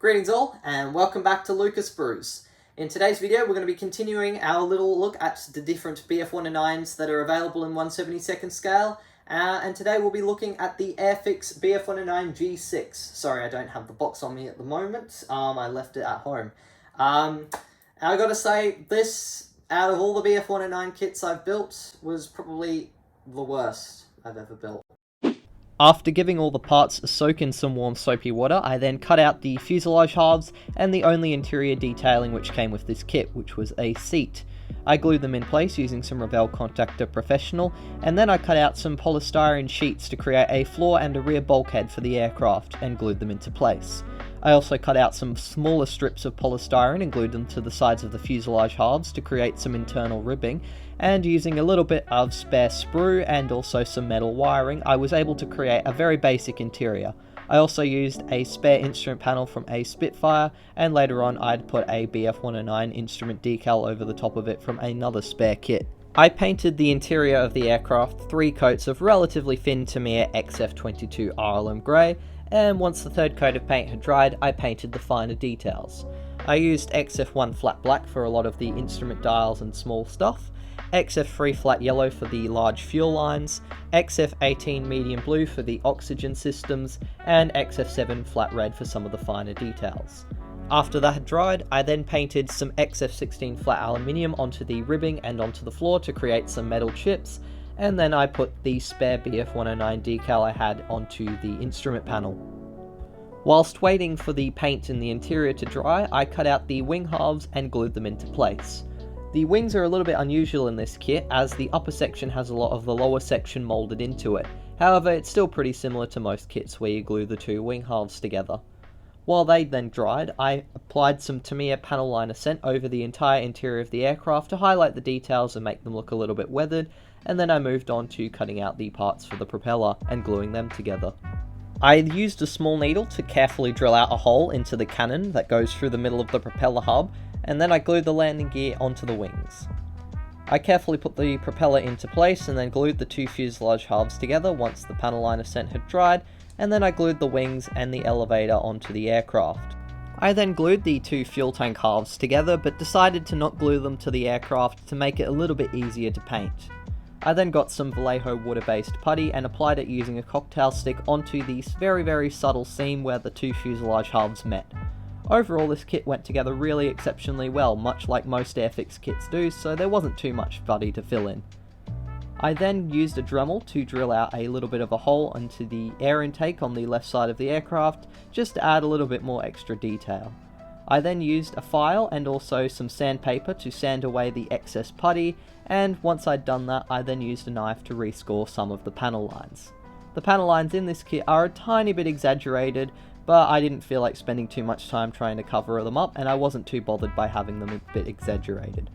Greetings all, and welcome back to Lucas Brews. In today's video, we're going to be continuing our little look at the different Bf109s that are available in 1/72nd scale, and today we'll be looking at the Airfix Bf109 G-6. Sorry, I don't have the box on me at the moment, I left it at home. I gotta say, this, out of all the Bf109 kits I've built, was probably the worst I've ever built. After giving all the parts a soak in some warm soapy water, I then cut out the fuselage halves and the only interior detailing which came with this kit, which was a seat. I glued them in place using some Revell Contactor Professional, and then I cut out some polystyrene sheets to create a floor and a rear bulkhead for the aircraft and glued them into place. I also cut out some smaller strips of polystyrene and glued them to the sides of the fuselage halves to create some internal ribbing, and using a little bit of spare sprue and also some metal wiring, I was able to create a very basic interior. I also used a spare instrument panel from a Spitfire, and later on I'd put a Bf109 instrument decal over the top of it from another spare kit. I painted the interior of the aircraft 3 coats of relatively thin Tamiya XF22 RLM grey, and once the third coat of paint had dried, I painted the finer details. I used XF1 flat black for a lot of the instrument dials and small stuff, XF3 flat yellow for the large fuel lines, XF18 medium blue for the oxygen systems, and XF7 flat red for some of the finer details. After that had dried, I then painted some XF16 flat aluminium onto the ribbing and onto the floor to create some metal chips, and then I put the spare Bf109 decal I had onto the instrument panel. Whilst waiting for the paint in the interior to dry, I cut out the wing halves and glued them into place. The wings are a little bit unusual in this kit, as the upper section has a lot of the lower section moulded into it. However, it's still pretty similar to most kits where you glue the 2 wing halves together. While they then dried, I applied some Tamiya panel liner scent over the entire interior of the aircraft to highlight the details and make them look a little bit weathered, and then I moved on to cutting out the parts for the propeller and gluing them together. I used a small needle to carefully drill out a hole into the cannon that goes through the middle of the propeller hub, and then I glued the landing gear onto the wings. I carefully put the propeller into place and then glued the 2 fuselage halves together once the panel liner scent had dried, and then I glued the wings and the elevator onto the aircraft. I then glued the 2 fuel tank halves together, but decided to not glue them to the aircraft to make it a little bit easier to paint. I then got some Vallejo water-based putty and applied it using a cocktail stick onto the very subtle seam where the 2 fuselage halves met. Overall, this kit went together really exceptionally well, much like most Airfix kits do, so there wasn't too much putty to fill in. I then used a Dremel to drill out a little bit of a hole into the air intake on the left side of the aircraft, just to add a little bit more extra detail. I then used a file and also some sandpaper to sand away the excess putty, and once I'd done that, I then used a knife to rescore some of the panel lines. The panel lines in this kit are a tiny bit exaggerated, but I didn't feel like spending too much time trying to cover them up, and I wasn't too bothered by having them a bit exaggerated.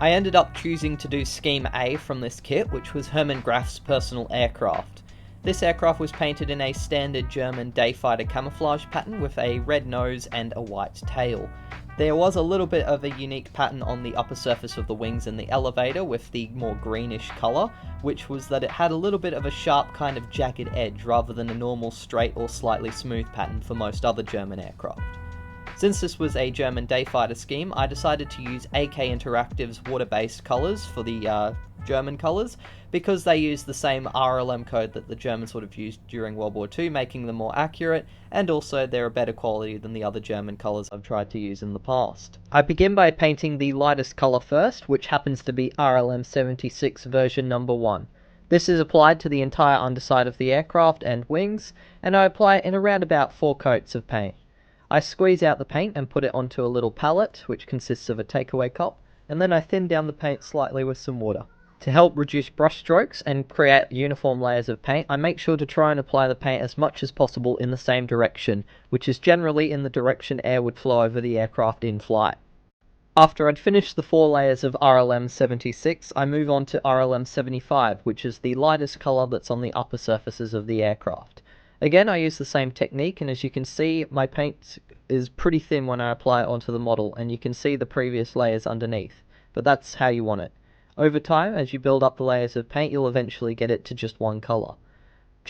I ended up choosing to do Scheme A from this kit, which was Hermann Graf's personal aircraft. This aircraft was painted in a standard German dayfighter camouflage pattern with a red nose and a white tail. There was a little bit of a unique pattern on the upper surface of the wings and the elevator with the more greenish colour, which was that it had a little bit of a sharp kind of jagged edge rather than a normal straight or slightly smooth pattern for most other German aircraft. Since this was a German dayfighter scheme, I decided to use AK Interactive's water-based colours for the German colours, because they use the same RLM code that the Germans would have used during World War II, making them more accurate, and also they're a better quality than the other German colours I've tried to use in the past. I begin by painting the lightest colour first, which happens to be RLM 76 version number 1. This is applied to the entire underside of the aircraft and wings, and I apply it in around about 4 coats of paint. I squeeze out the paint and put it onto a little palette, which consists of a takeaway cup, and then I thin down the paint slightly with some water. To help reduce brush strokes and create uniform layers of paint, I make sure to try and apply the paint as much as possible in the same direction, which is generally in the direction air would flow over the aircraft in flight. After I'd finished the 4 layers of RLM 76, I move on to RLM 75, which is the lightest colour that's on the upper surfaces of the aircraft. Again, I use the same technique, and as you can see, my paint is pretty thin when I apply it onto the model, and you can see the previous layers underneath, but that's how you want it. Over time, as you build up the layers of paint, you'll eventually get it to just one colour.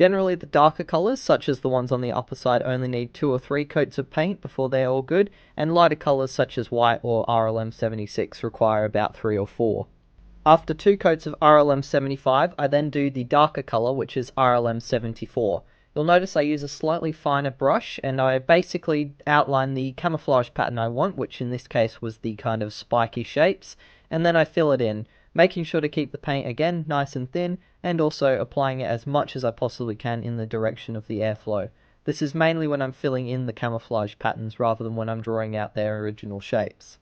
Generally, the darker colours, such as the ones on the upper side, only need 2 or 3 coats of paint before they are all good, and lighter colours such as white or RLM76 require about 3 or 4. After 2 coats of RLM75, I then do the darker colour, which is RLM74. You'll notice I use a slightly finer brush, and I basically outline the camouflage pattern I want, which in this case was the kind of spiky shapes, and then I fill it in, making sure to keep the paint again nice and thin, and also applying it as much as I possibly can in the direction of the airflow. This is mainly when I'm filling in the camouflage patterns rather than when I'm drawing out their original shapes.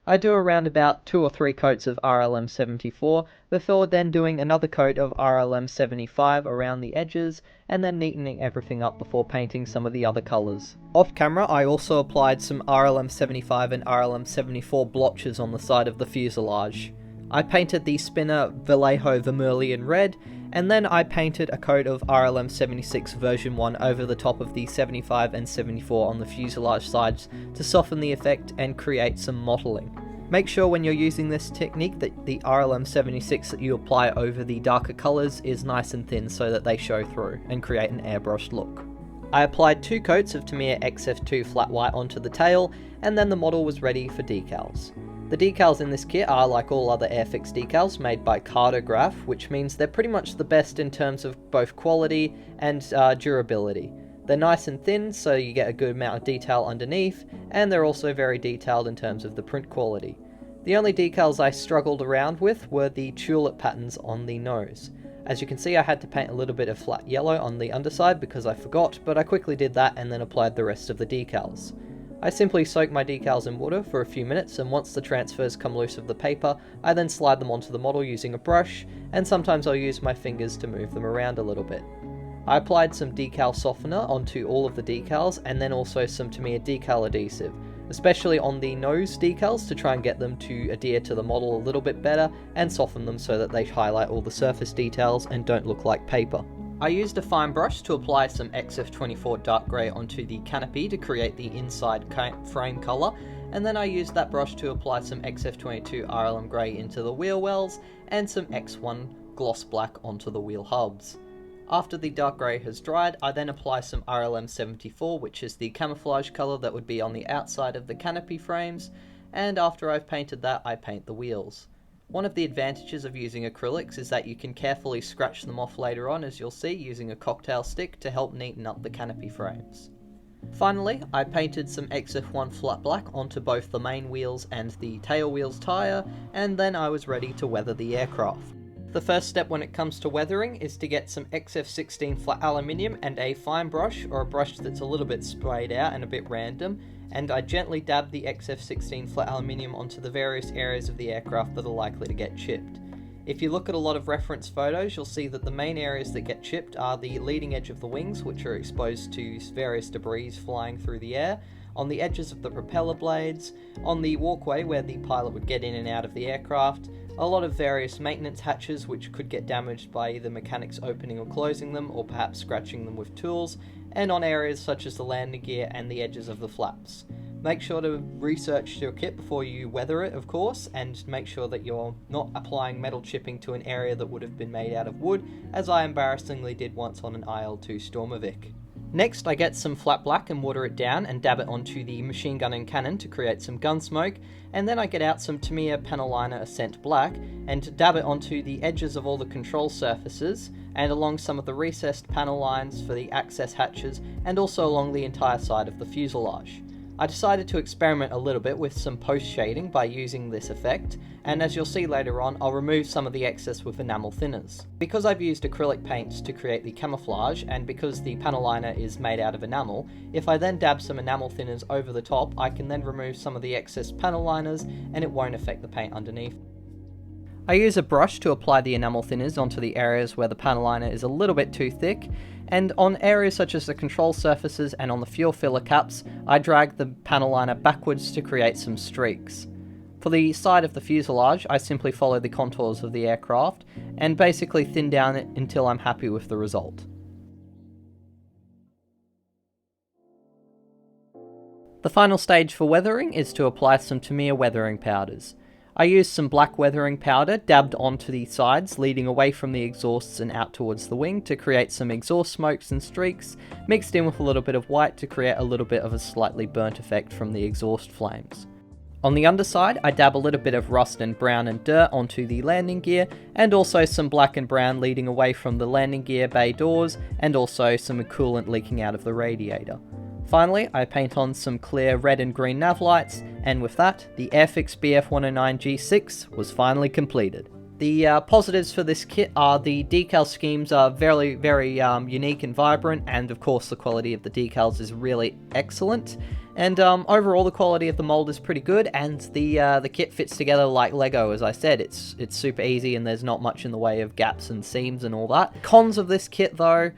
I do around about 2 or 3 coats of RLM74 before then doing another coat of RLM75 around the edges and then neatening everything up before painting some of the other colours. Off camera I also applied some RLM75 and RLM74 blotches on the side of the fuselage. I painted the spinner Vallejo Vermilion Red, and then I painted a coat of RLM76 version 1 over the top of the 75 and 74 on the fuselage sides to soften the effect and create some mottling. Make sure when you're using this technique that the RLM76 that you apply over the darker colours is nice and thin so that they show through and create an airbrushed look. I applied 2 coats of Tamiya XF2 flat white onto the tail, and then the model was ready for decals. The decals in this kit are, like all other Airfix decals, made by Cartograph, which means they're pretty much the best in terms of both quality and durability. They're nice and thin, so you get a good amount of detail underneath, and they're also very detailed in terms of the print quality. The only decals I struggled around with were the tulip patterns on the nose. As you can see, I had to paint a little bit of flat yellow on the underside because I forgot, but I quickly did that and then applied the rest of the decals. I simply soak my decals in water for a few minutes, and once the transfers come loose of the paper, I then slide them onto the model using a brush, and sometimes I'll use my fingers to move them around a little bit. I applied some decal softener onto all of the decals, and then also some Tamiya decal adhesive, especially on the nose decals to try and get them to adhere to the model a little bit better and soften them so that they highlight all the surface details and don't look like paper. I used a fine brush to apply some XF24 dark grey onto the canopy to create the inside frame colour, and then I used that brush to apply some XF22 RLM grey into the wheel wells and some X1 gloss black onto the wheel hubs. After the dark grey has dried, I then apply some RLM74, which is the camouflage colour that would be on the outside of the canopy frames, and after I've painted that, I paint the wheels. One of the advantages of using acrylics is that you can carefully scratch them off later on, as you'll see, using a cocktail stick to help neaten up the canopy frames. Finally, I painted some XF1 flat black onto both the main wheels and the tail wheels tyre, and then I was ready to weather the aircraft. The first step when it comes to weathering is to get some XF16 flat aluminium and a fine brush, or a brush that's a little bit sprayed out and a bit random, and I gently dab the XF16 flat aluminium onto the various areas of the aircraft that are likely to get chipped. If you look at a lot of reference photos, you'll see that the main areas that get chipped are the leading edge of the wings, which are exposed to various debris flying through the air, on the edges of the propeller blades, on the walkway where the pilot would get in and out of the aircraft, a lot of various maintenance hatches which could get damaged by either mechanics opening or closing them, or perhaps scratching them with tools, and on areas such as the landing gear and the edges of the flaps. Make sure to research your kit before you weather it, of course, and make sure that you're not applying metal chipping to an area that would have been made out of wood, as I embarrassingly did once on an IL-2 Stormovic. Next, I get some flat black and water it down and dab it onto the machine gun and cannon to create some gun smoke, and then I get out some Tamiya Paneliner Ascent Black and dab it onto the edges of all the control surfaces and along some of the recessed panel lines for the access hatches, and also along the entire side of the fuselage. I decided to experiment a little bit with some post shading by using this effect, and as you'll see later on, I'll remove some of the excess with enamel thinners. Because I've used acrylic paints to create the camouflage, and because the panel liner is made out of enamel, if I then dab some enamel thinners over the top, I can then remove some of the excess panel liners and it won't affect the paint underneath. I use a brush to apply the enamel thinners onto the areas where the panel liner is a little bit too thick, and on areas such as the control surfaces and on the fuel filler caps, I drag the panel liner backwards to create some streaks. For the side of the fuselage, I simply follow the contours of the aircraft and basically thin down it until I'm happy with the result. The final stage for weathering is to apply some Tamiya weathering powders. I used some black weathering powder dabbed onto the sides, leading away from the exhausts and out towards the wing to create some exhaust smokes and streaks, mixed in with a little bit of white to create a little bit of a slightly burnt effect from the exhaust flames. On the underside, I dab a little bit of rust and brown and dirt onto the landing gear, and also some black and brown leading away from the landing gear bay doors, and also some coolant leaking out of the radiator. Finally, I paint on some clear red and green nav lights, and with that, the Airfix Bf109 G-6 was finally completed. The positives for this kit are the decal schemes are very unique and vibrant, and of course the quality of the decals is really excellent. And overall the quality of the mold is pretty good, and the kit fits together like Lego. As I said, it's super easy and there's not much in the way of gaps and seams and all that. Cons of this kit though,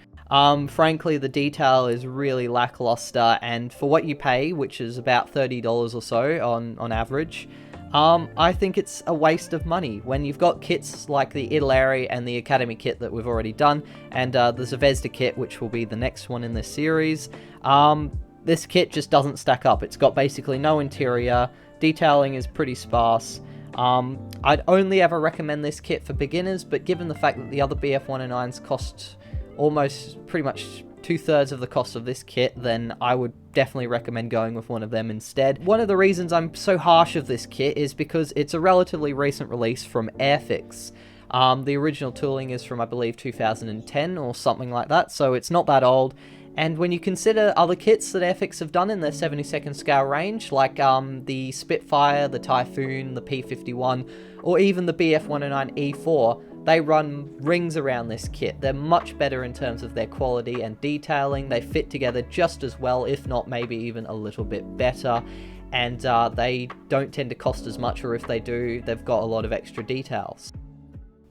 frankly the detail is really lackluster, and for what you pay, which is about $30 or so on average, I think it's a waste of money when you've got kits like the Italeri and the Academy kit that we've already done, and the Zvezda kit, which will be the next one in this series. This kit just doesn't stack up. It's got basically no interior, detailing is pretty sparse. I'd only ever recommend this kit for beginners, but given the fact that the other Bf109s cost almost pretty much 2/3 of the cost of this kit, then I would definitely recommend going with one of them instead. One of the reasons I'm so harsh of this kit is because it's a relatively recent release from Airfix. The original tooling is from, I believe, 2010 or something like that, so it's not that old. And when you consider other kits that Airfix have done in their 72nd scale range, like the Spitfire, the Typhoon, the P51, or even the Bf109 E4, they run rings around this kit. They're much better in terms of their quality and detailing. They fit together just as well, if not maybe even a little bit better. And they don't tend to cost as much, or if they do, they've got a lot of extra details.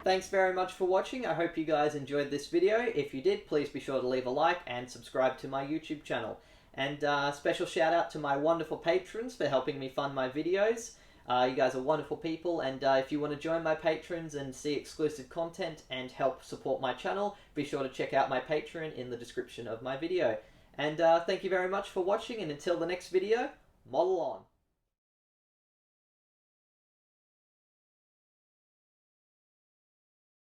Thanks very much for watching. I hope you guys enjoyed this video. If you did, please be sure to leave a like and subscribe to my YouTube channel. And special shout out to my wonderful patrons for helping me fund my videos. You guys are wonderful people, and if you want to join my patrons and see exclusive content and help support my channel, be sure to check out my Patreon in the description of my video. And thank you very much for watching, and until the next video, model on!